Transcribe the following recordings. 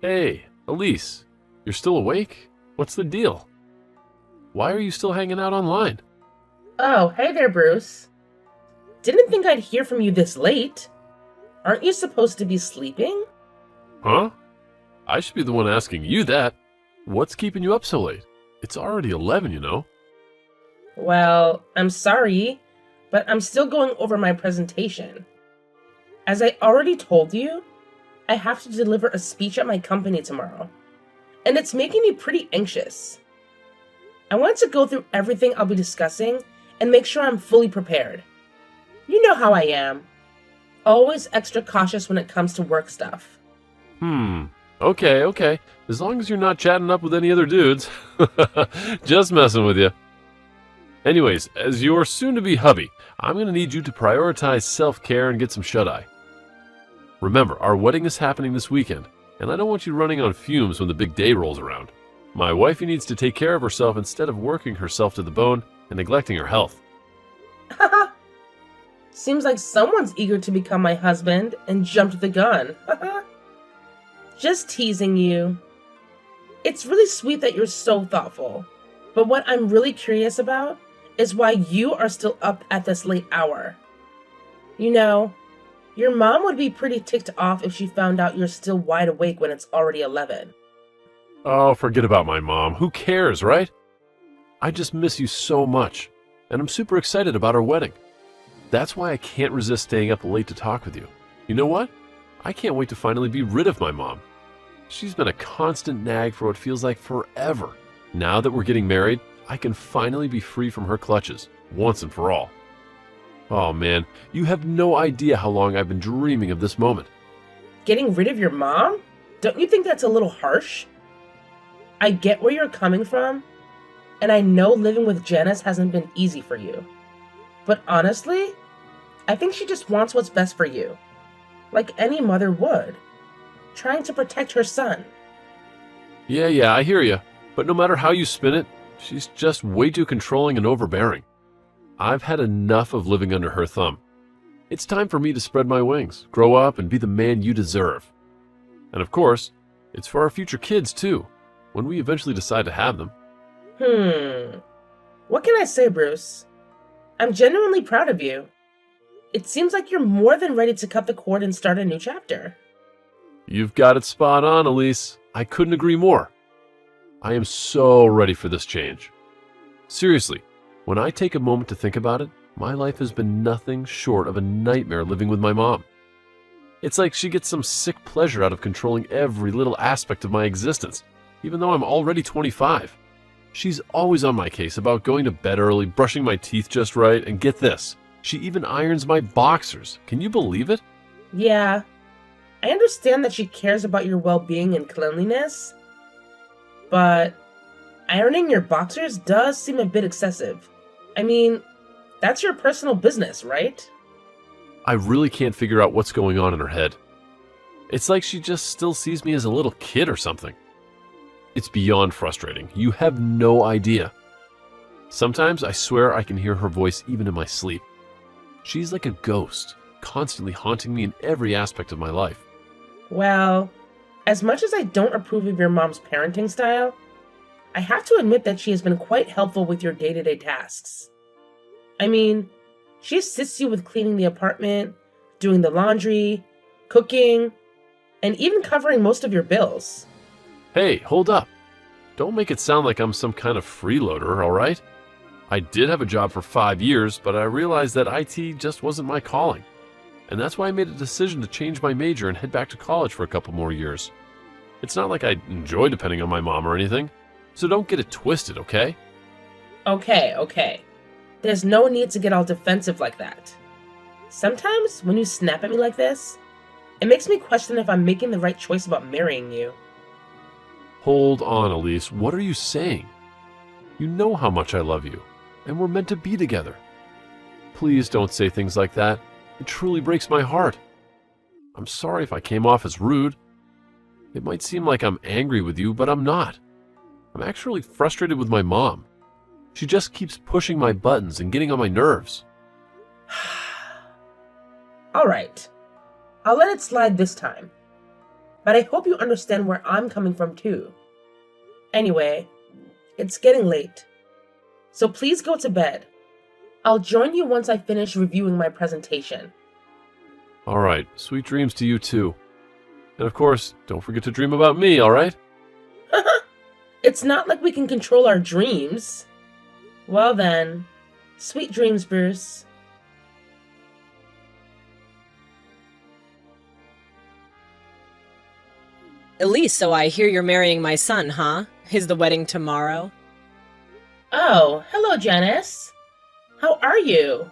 Hey, Elise, you're still awake? What's the deal? Why are you still hanging out online? Oh, hey there, Bruce. Didn't think I'd hear from you this late. Aren't you supposed to be sleeping? Huh? I should be the one asking you that. What's keeping you up so late? It's already 11, you know. Well, I'm sorry, but I'm still going over my presentation. As I already told you, I have to deliver a speech at my company tomorrow, and it's making me pretty anxious. I want to go through everything I'll be discussing and make sure I'm fully prepared. You know how I am. Always extra cautious when it comes to work stuff. Okay. As long as you're not chatting up with any other dudes. Just messing with you. Anyways, as your soon-to-be hubby, I'm going to need you to prioritize self-care and get some shut-eye. Remember, our wedding is happening this weekend, and I don't want you running on fumes when the big day rolls around. My wifey needs to take care of herself instead of working herself to the bone and neglecting her health. Haha. Seems like someone's eager to become my husband and jumped the gun. Just teasing you. It's really sweet that you're so thoughtful. But what I'm really curious about is why you are still up at this late hour. You know, your mom would be pretty ticked off if she found out you're still wide awake when it's already 11. Oh, forget about my mom. Who cares, right? I just miss you so much, and I'm super excited about our wedding. That's why I can't resist staying up late to talk with you. You know what? I can't wait to finally be rid of my mom. She's been a constant nag for what feels like forever. Now that we're getting married, I can finally be free from her clutches, once and for all. Oh man, you have no idea how long I've been dreaming of this moment. Getting rid of your mom? Don't you think that's a little harsh? I get where you're coming from, and I know living with Janice hasn't been easy for you. But honestly, I think she just wants what's best for you. Like any mother would. Trying to protect her son. Yeah, I hear you. But no matter how you spin it, she's just way too controlling and overbearing. I've had enough of living under her thumb. It's time for me to spread my wings, grow up, and be the man you deserve. And of course, it's for our future kids too, when we eventually decide to have them. What can I say, Bruce? I'm genuinely proud of you. It seems like you're more than ready to cut the cord and start a new chapter. You've got it spot on, Elise. I couldn't agree more. I am so ready for this change. Seriously, when I take a moment to think about it, my life has been nothing short of a nightmare living with my mom. It's like she gets some sick pleasure out of controlling every little aspect of my existence, even though I'm already 25. She's always on my case about going to bed early, brushing my teeth just right, and get this, she even irons my boxers. Can you believe it? Yeah, I understand that she cares about your well-being and cleanliness, but ironing your boxers does seem a bit excessive. I mean, that's your personal business, right? I really can't figure out what's going on in her head. It's like she just still sees me as a little kid or something. It's beyond frustrating. You have no idea. Sometimes I swear I can hear her voice even in my sleep. She's like a ghost, constantly haunting me in every aspect of my life. Well, as much as I don't approve of your mom's parenting style, I have to admit that she has been quite helpful with your day-to-day tasks. I mean, she assists you with cleaning the apartment, doing the laundry, cooking, and even covering most of your bills. Hey, hold up. Don't make it sound like I'm some kind of freeloader, all right? I did have a job for 5 years, but I realized that IT just wasn't my calling. And that's why I made a decision to change my major and head back to college for a couple more years. It's not like I enjoy depending on my mom or anything, so don't get it twisted, okay? Okay. There's no need to get all defensive like that. Sometimes, when you snap at me like this, it makes me question if I'm making the right choice about marrying you. Hold on, Elise. What are you saying? You know how much I love you, and we're meant to be together. Please don't say things like that. It truly breaks my heart. I'm sorry if I came off as rude. It might seem like I'm angry with you, but I'm not. I'm actually frustrated with my mom. She just keeps pushing my buttons and getting on my nerves. Alright, I'll let it slide this time. but I hope you understand where I'm coming from too. Anyway, it's getting late, so please go to bed. I'll join you once I finish reviewing my presentation. All right, sweet dreams to you too. And of course, don't forget to dream about me, all right? It's not like we can control our dreams. Well then, sweet dreams, Bruce. Elise, so I hear you're marrying my son, huh? Is the wedding tomorrow? Oh, hello, Janice. How are you?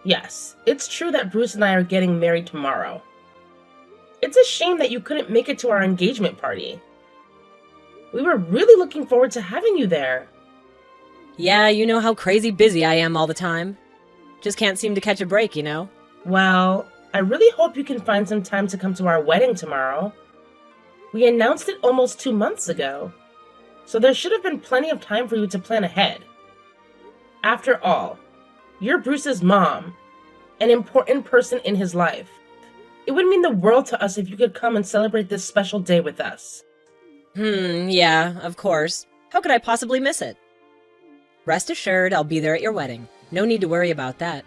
Yes, it's true that Bruce and I are getting married tomorrow. It's a shame that you couldn't make it to our engagement party. We were really looking forward to having you there. Yeah, you know how crazy busy I am all the time. Just can't seem to catch a break, you know? Well, I really hope you can find some time to come to our wedding tomorrow. We announced it almost 2 months ago, so there should have been plenty of time for you to plan ahead. After all, you're Bruce's mom, an important person in his life. It would mean the world to us if you could come and celebrate this special day with us. Yeah, of course. How could I possibly miss it? Rest assured, I'll be there at your wedding. No need to worry about that.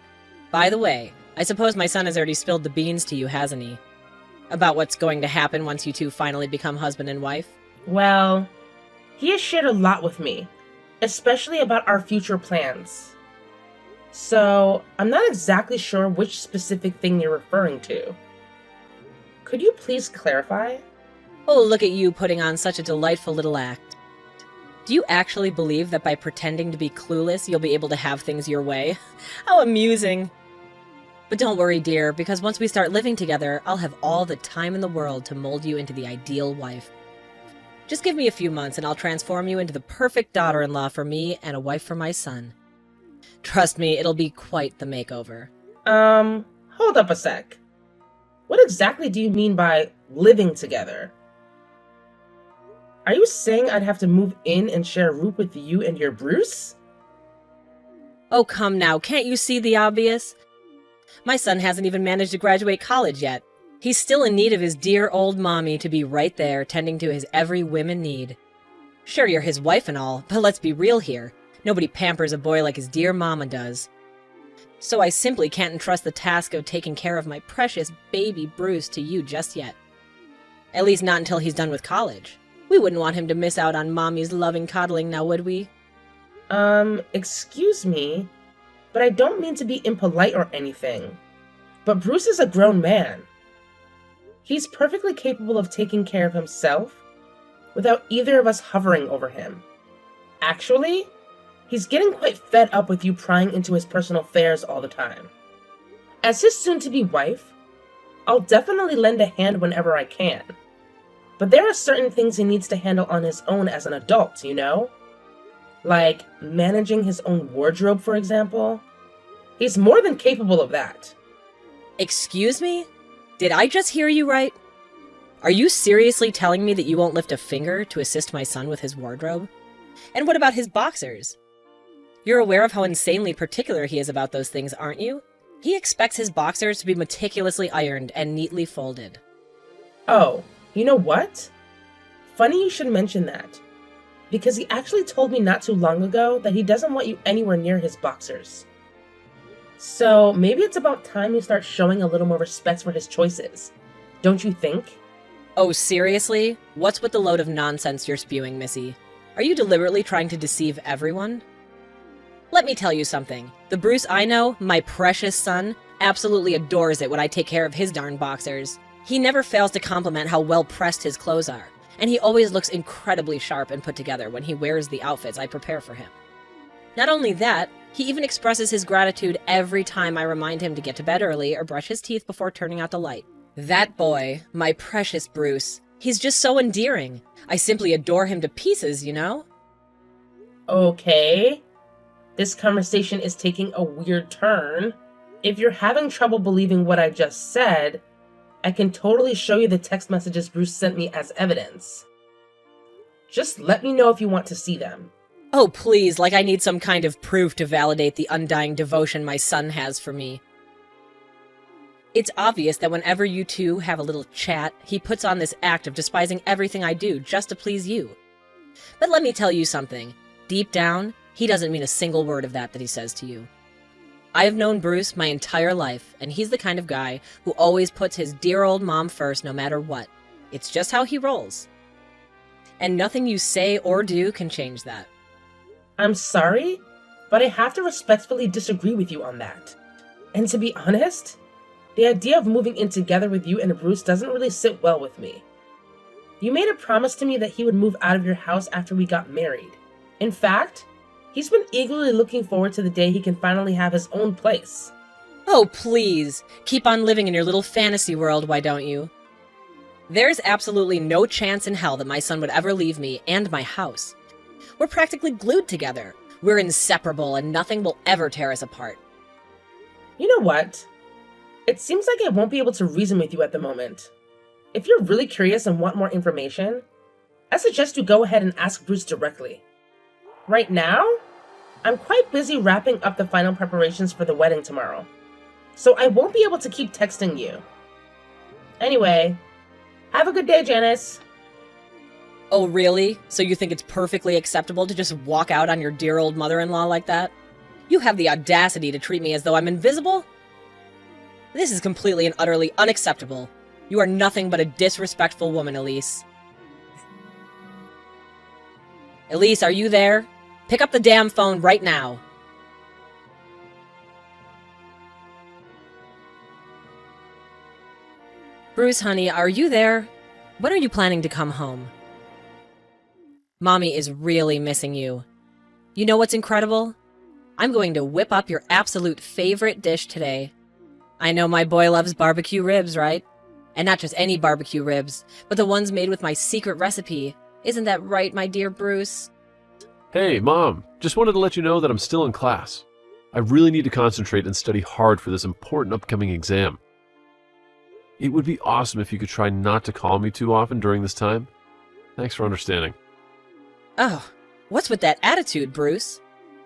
By the way, I suppose my son has already spilled the beans to you, hasn't he? About what's going to happen once you two finally become husband and wife? Well, he has shared a lot with me, especially about our future plans. So, I'm not exactly sure which specific thing you're referring to. Could you please clarify? Oh, look at you putting on such a delightful little act. Do you actually believe that by pretending to be clueless, you'll be able to have things your way? How amusing! But don't worry, dear, because once we start living together, I'll have all the time in the world to mold you into the ideal wife. Just give me a few months and I'll transform you into the perfect daughter-in-law for me and a wife for my son. Trust me, it'll be quite the makeover. Hold up a sec. What exactly do you mean by living together? Are you saying I'd have to move in and share a room with you and your Bruce? Oh, come now, can't you see the obvious? My son hasn't even managed to graduate college yet. He's still in need of his dear old mommy to be right there, tending to his every whim and need. Sure, you're his wife and all, but let's be real here. Nobody pampers a boy like his dear mama does. So I simply can't entrust the task of taking care of my precious baby Bruce to you just yet. At least not until he's done with college. We wouldn't want him to miss out on mommy's loving coddling, now would we? Excuse me, but I don't mean to be impolite or anything. But Bruce is a grown man. He's perfectly capable of taking care of himself without either of us hovering over him. Actually, he's getting quite fed up with you prying into his personal affairs all the time. As his soon-to-be wife, I'll definitely lend a hand whenever I can. But there are certain things he needs to handle on his own as an adult, you know? Like managing his own wardrobe, for example. He's more than capable of that. Excuse me? Did I just hear you right? Are you seriously telling me that you won't lift a finger to assist my son with his wardrobe? And what about his boxers? You're aware of how insanely particular he is about those things, aren't you? He expects his boxers to be meticulously ironed and neatly folded. Oh, you know what? Funny you should mention that. Because he actually told me not too long ago that he doesn't want you anywhere near his boxers. So maybe it's about time you start showing a little more respect for his choices. Don't you think? Oh, seriously? What's with the load of nonsense you're spewing, Missy? Are you deliberately trying to deceive everyone? Let me tell you something. The Bruce I know, my precious son, absolutely adores it when I take care of his darn boxers. He never fails to compliment how well pressed his clothes are, and he always looks incredibly sharp and put together when he wears the outfits I prepare for him. Not only that, he even expresses his gratitude every time I remind him to get to bed early or brush his teeth before turning out the light. That boy, my precious Bruce, he's just so endearing. I simply adore him to pieces, you know? Okay. This conversation is taking a weird turn. If you're having trouble believing what I just said, I can totally show you the text messages Bruce sent me as evidence. Just let me know if you want to see them. Oh, please, like I need some kind of proof to validate the undying devotion my son has for me. It's obvious that whenever you two have a little chat, he puts on this act of despising everything I do just to please you. But let me tell you something. Deep down, he doesn't mean a single word of that he says to you. I have known Bruce my entire life, and he's the kind of guy who always puts his dear old mom first no matter what. It's just how he rolls. And nothing you say or do can change that. I'm sorry, but I have to respectfully disagree with you on that. And to be honest, the idea of moving in together with you and Bruce doesn't really sit well with me. You made a promise to me that he would move out of your house after we got married. In fact, he's been eagerly looking forward to the day he can finally have his own place. Oh, please. Keep on living in your little fantasy world, why don't you? There's absolutely no chance in hell that my son would ever leave me and my house. We're practically glued together. We're inseparable, and nothing will ever tear us apart. You know what? It seems like I won't be able to reason with you at the moment. If you're really curious and want more information, I suggest you go ahead and ask Bruce directly. Right now, I'm quite busy wrapping up the final preparations for the wedding tomorrow, so I won't be able to keep texting you. Anyway, have a good day, Janice. Oh, really? So you think it's perfectly acceptable to just walk out on your dear old mother-in-law like that? You have the audacity to treat me as though I'm invisible? This is completely and utterly unacceptable. You are nothing but a disrespectful woman, Elise. Elise, are you there? Pick up the damn phone right now. Bruce, honey, are you there? When are you planning to come home? Mommy is really missing you. You know what's incredible? I'm going to whip up your absolute favorite dish today. I know my boy loves barbecue ribs, right? And not just any barbecue ribs, but the ones made with my secret recipe. Isn't that right, my dear Bruce? Hey, Mom. Just wanted to let you know that I'm still in class. I really need to concentrate and study hard for this important upcoming exam. It would be awesome if you could try not to call me too often during this time. Thanks for understanding. Oh, what's with that attitude, Bruce?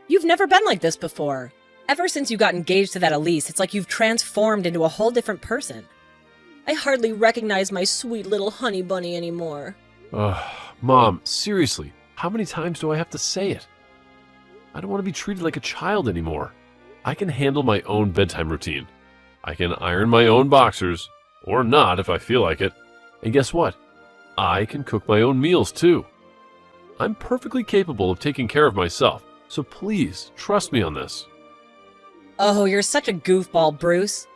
You've never been like this before. Ever since you got engaged to that Elise, it's like you've transformed into a whole different person. I hardly recognize my sweet little honey bunny anymore. Mom, seriously, how many times do I have to say it? I don't want to be treated like a child anymore. I can handle my own bedtime routine. I can iron my own boxers, or not if I feel like it. And guess what? I can cook my own meals too. I'm perfectly capable of taking care of myself, so please trust me on this. Oh, you're such a goofball, Bruce.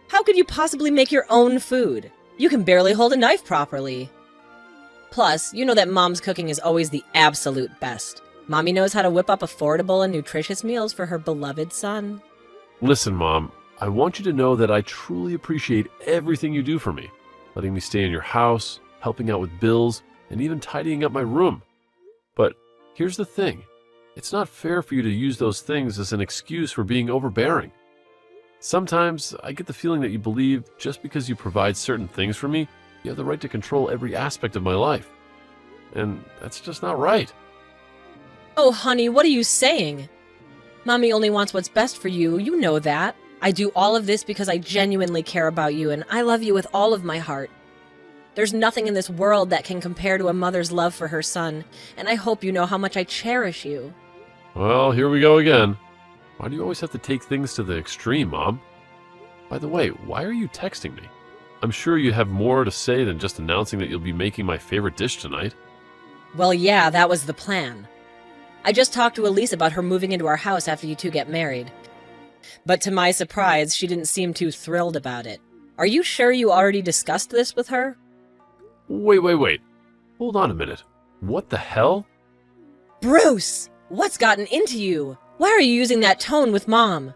How could you possibly make your own food? You can barely hold a knife properly. Plus, you know that Mom's cooking is always the absolute best. Mommy knows how to whip up affordable and nutritious meals for her beloved son. Listen, Mom, I want you to know that I truly appreciate everything you do for me. Letting me stay in your house, helping out with bills, and even tidying up my room. But here's the thing. It's not fair for you to use those things as an excuse for being overbearing. Sometimes I get the feeling that you believe just because you provide certain things for me, you have the right to control every aspect of my life. And that's just not right. Oh, honey, what are you saying? Mommy only wants what's best for you. You know that. I do all of this because I genuinely care about you, and I love you with all of my heart. There's nothing in this world that can compare to a mother's love for her son, and I hope you know how much I cherish you. Well, here we go again. Why do you always have to take things to the extreme, Mom? By the way, why are you texting me? I'm sure you have more to say than just announcing that you'll be making my favorite dish tonight. Well, yeah, that was the plan. I just talked to Elise about her moving into our house after you two get married. But to my surprise, she didn't seem too thrilled about it. Are you sure you already discussed this with her? Wait. Hold on a minute. What the hell? Bruce! What's gotten into you? Why are you using that tone with Mom?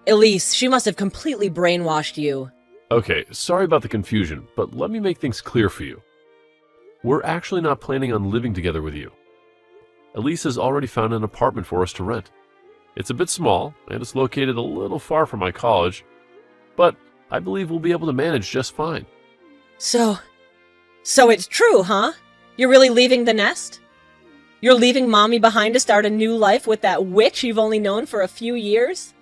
Elise, she must have completely brainwashed you. Okay, sorry about the confusion, but let me make things clear for you. We're actually not planning on living together with you. Elise has already found an apartment for us to rent. It's a bit small, and it's located a little far from my college, but I believe we'll be able to manage just fine. So it's true, huh? You're really leaving the nest? You're leaving Mommy behind to start a new life with that witch you've only known for a few years?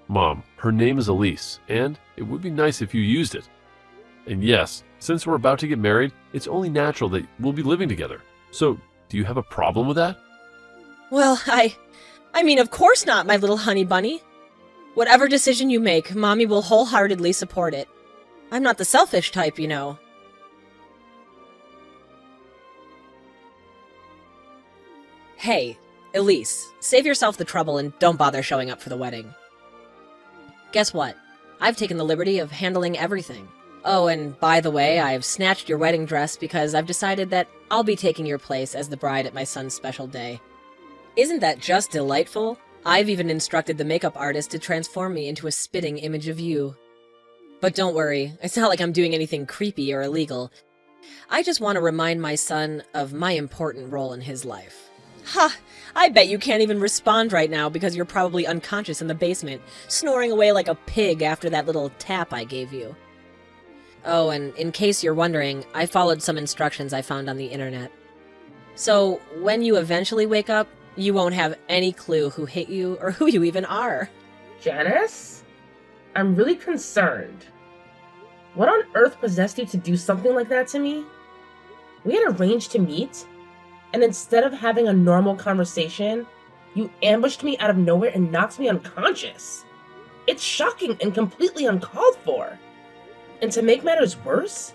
Mom, her name is Elise, and it would be nice if you used it. And yes, since we're about to get married, it's only natural that we'll be living together. So, do you have a problem with that? Well, I mean, of course not, my little honey bunny. Whatever decision you make, Mommy will wholeheartedly support it. I'm not the selfish type, you know. Hey, Elise, save yourself the trouble and don't bother showing up for the wedding. Guess what? I've taken the liberty of handling everything. Oh, and by the way, I've snatched your wedding dress because I've decided that I'll be taking your place as the bride at my son's special day. Isn't that just delightful? I've even instructed the makeup artist to transform me into a spitting image of you. But don't worry, it's not like I'm doing anything creepy or illegal. I just want to remind my son of my important role in his life. Ha! I bet you can't even respond right now because you're probably unconscious in the basement, snoring away like a pig after that little tap I gave you. Oh, and in case you're wondering, I followed some instructions I found on the internet. So, when you eventually wake up, you won't have any clue who hit you or who you even are. Janice? I'm really concerned. What on earth possessed you to do something like that to me? We had arranged to meet, and instead of having a normal conversation, you ambushed me out of nowhere and knocked me unconscious. It's shocking and completely uncalled for. And to make matters worse,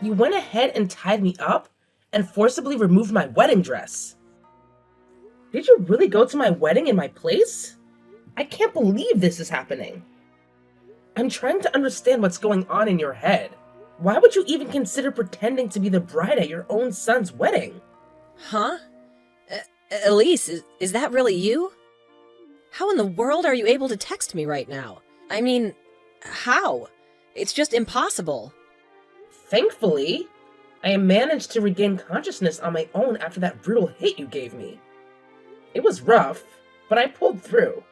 you went ahead and tied me up and forcibly removed my wedding dress. Did you really go to my wedding in my place? I can't believe this is happening. I'm trying to understand what's going on in your head. Why would you even consider pretending to be the bride at your own son's wedding? Huh? Elise, is that really you? How in the world are you able to text me right now? I mean, how? It's just impossible. Thankfully, I managed to regain consciousness on my own after that brutal hit you gave me. It was rough, but I pulled through.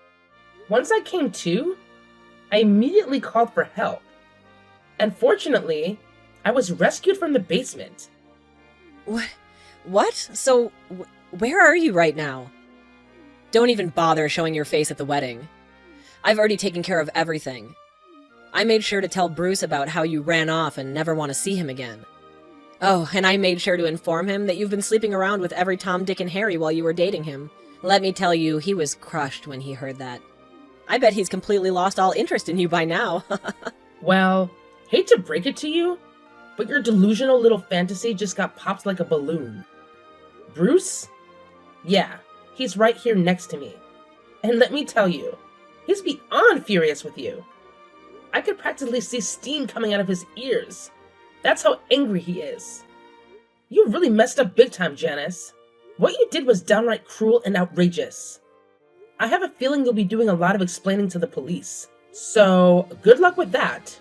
Once I came to, I immediately called for help. And fortunately, I was rescued from the basement. What? So, where are you right now? Don't even bother showing your face at the wedding. I've already taken care of everything. I made sure to tell Bruce about how you ran off and never want to see him again. Oh, and I made sure to inform him that you've been sleeping around with every Tom, Dick, and Harry while you were dating him. Let me tell you, he was crushed when he heard that. I bet he's completely lost all interest in you by now. Well, hate to break it to you, but your delusional little fantasy just got popped like a balloon. Bruce? Yeah, he's right here next to me. And let me tell you, he's beyond furious with you. I could practically see steam coming out of his ears. That's how angry he is. You really messed up big time, Janice. What you did was downright cruel and outrageous. I have a feeling you'll be doing a lot of explaining to the police. So, good luck with that.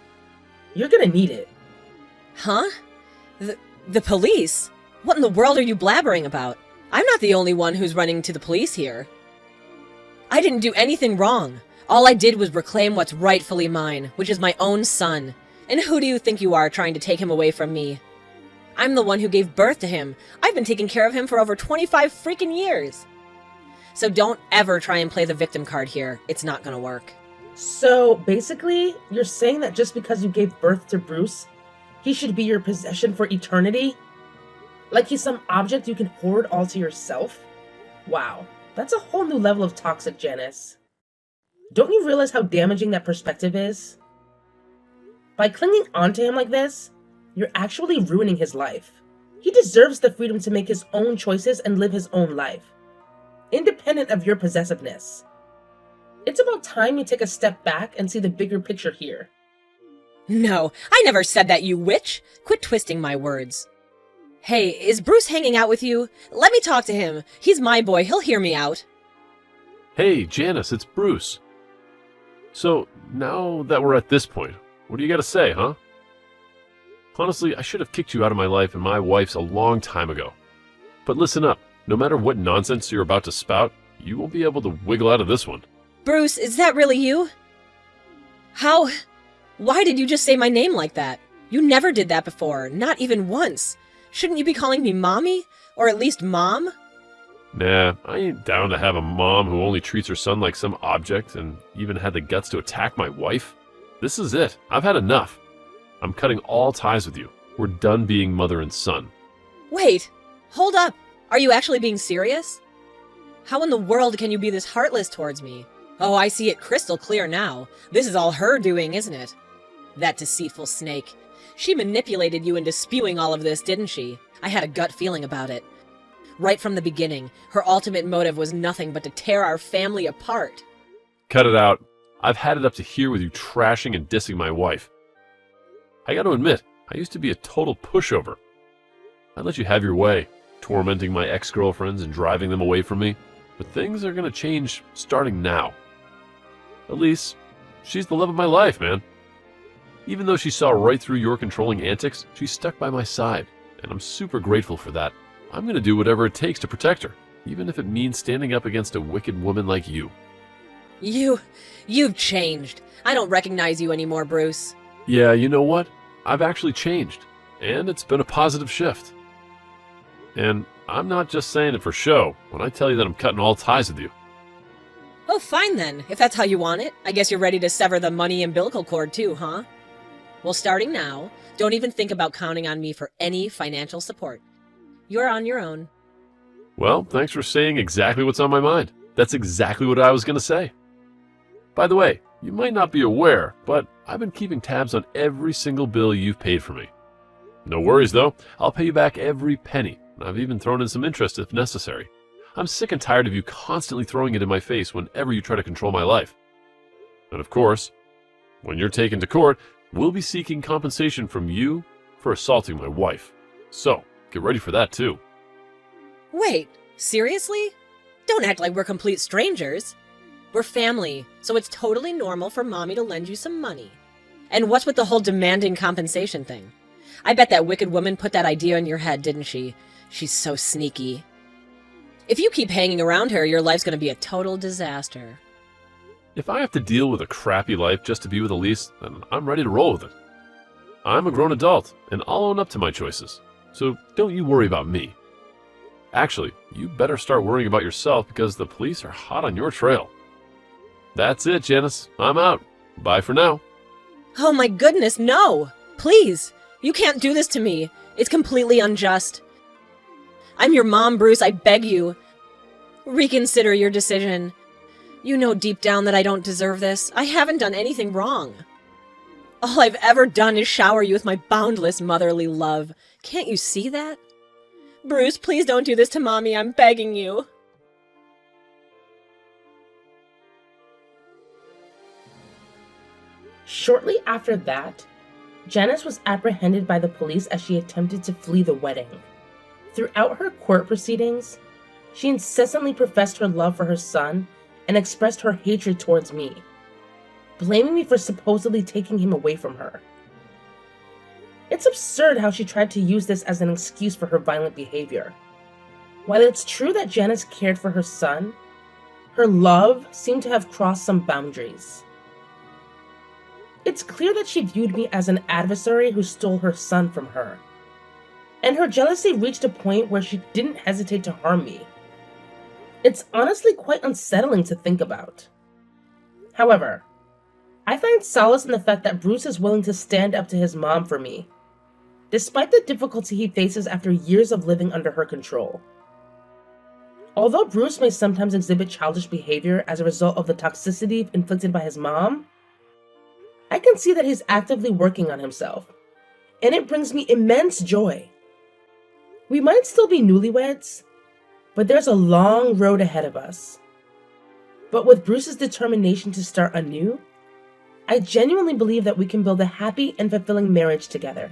You're gonna need it. Huh? The police? What in the world are you blabbering about? I'm not the only one who's running to the police here. I didn't do anything wrong. All I did was reclaim what's rightfully mine, which is my own son. And who do you think you are trying to take him away from me? I'm the one who gave birth to him. I've been taking care of him for over 25 freaking years. So don't ever try and play the victim card here. It's not gonna work. So, basically, you're saying that just because you gave birth to Bruce, he should be your possession for eternity? Like he's some object you can hoard all to yourself? Wow, that's a whole new level of toxic, Janice. Don't you realize how damaging that perspective is? By clinging onto him like this, you're actually ruining his life. He deserves the freedom to make his own choices and live his own life, independent of your possessiveness. It's about time you take a step back and see the bigger picture here. No, I never said that, you witch! Quit twisting my words. Hey, is Bruce hanging out with you? Let me talk to him. He's my boy, he'll hear me out. Hey, Janice, it's Bruce. So, now that we're at this point, what do you got to say, huh? Honestly, I should have kicked you out of my life and my wife's a long time ago. But listen up, no matter what nonsense you're about to spout, you won't be able to wiggle out of this one. Bruce, is that really you? How? Why did you just say my name like that? You never did that before, not even once. Shouldn't you be calling me Mommy? Or at least Mom? Nah, I ain't down to have a mom who only treats her son like some object and even had the guts to attack my wife. This is it. I've had enough. I'm cutting all ties with you. We're done being mother and son. Wait, hold up. Are you actually being serious? How in the world can you be this heartless towards me? Oh, I see it crystal clear now. This is all her doing, isn't it? That deceitful snake. She manipulated you into spewing all of this, didn't she? I had a gut feeling about it. Right from the beginning, her ultimate motive was nothing but to tear our family apart. Cut it out. I've had it up to here with you trashing and dissing my wife. I gotta admit, I used to be a total pushover. I'd let you have your way, tormenting my ex-girlfriends and driving them away from me. But things are gonna change starting now. Elise, she's the love of my life, man. Even though she saw right through your controlling antics, she stuck by my side, and I'm super grateful for that. I'm gonna do whatever it takes to protect her, even if it means standing up against a wicked woman like you. You've changed. I don't recognize you anymore, Bruce. Yeah, you know what? I've actually changed, and it's been a positive shift. And I'm not just saying it for show when I tell you that I'm cutting all ties with you. Oh, fine then. If that's how you want it. I guess you're ready to sever the money umbilical cord too, huh? Well, starting now, don't even think about counting on me for any financial support. You're on your own. Well, thanks for saying exactly what's on my mind. That's exactly what I was going to say. By the way, you might not be aware, but I've been keeping tabs on every single bill you've paid for me. No worries, though. I'll pay you back every penny. I've even thrown in some interest if necessary. I'm sick and tired of you constantly throwing it in my face whenever you try to control my life. And of course, when you're taken to court, we'll be seeking compensation from you for assaulting my wife. So, get ready for that too. Wait, seriously? Don't act like we're complete strangers. We're family, so it's totally normal for Mommy to lend you some money. And what's with the whole demanding compensation thing? I bet that wicked woman put that idea in your head, didn't she? She's so sneaky. If you keep hanging around her, your life's gonna be a total disaster. If I have to deal with a crappy life just to be with Elise, then I'm ready to roll with it. I'm a grown adult, and I'll own up to my choices. So don't you worry about me. Actually, you better start worrying about yourself because the police are hot on your trail. That's it, Janice. I'm out. Bye for now. Oh my goodness, no! Please! You can't do this to me. It's completely unjust. I'm your mom, Bruce. I beg you. Reconsider your decision. You know deep down that I don't deserve this. I haven't done anything wrong. All I've ever done is shower you with my boundless motherly love. Can't you see that? Bruce, please don't do this to Mommy. I'm begging you. Shortly after that, Janice was apprehended by the police as she attempted to flee the wedding. Throughout her court proceedings, she incessantly professed her love for her son and expressed her hatred towards me, blaming me for supposedly taking him away from her. It's absurd how she tried to use this as an excuse for her violent behavior. While it's true that Janice cared for her son, her love seemed to have crossed some boundaries. It's clear that she viewed me as an adversary who stole her son from her, and her jealousy reached a point where she didn't hesitate to harm me. It's honestly quite unsettling to think about. However, I find solace in the fact that Bruce is willing to stand up to his mom for me, despite the difficulty he faces after years of living under her control. Although Bruce may sometimes exhibit childish behavior as a result of the toxicity inflicted by his mom, I can see that he's actively working on himself, and it brings me immense joy. We might still be newlyweds, but there's a long road ahead of us. But with Bruce's determination to start anew, I genuinely believe that we can build a happy and fulfilling marriage together.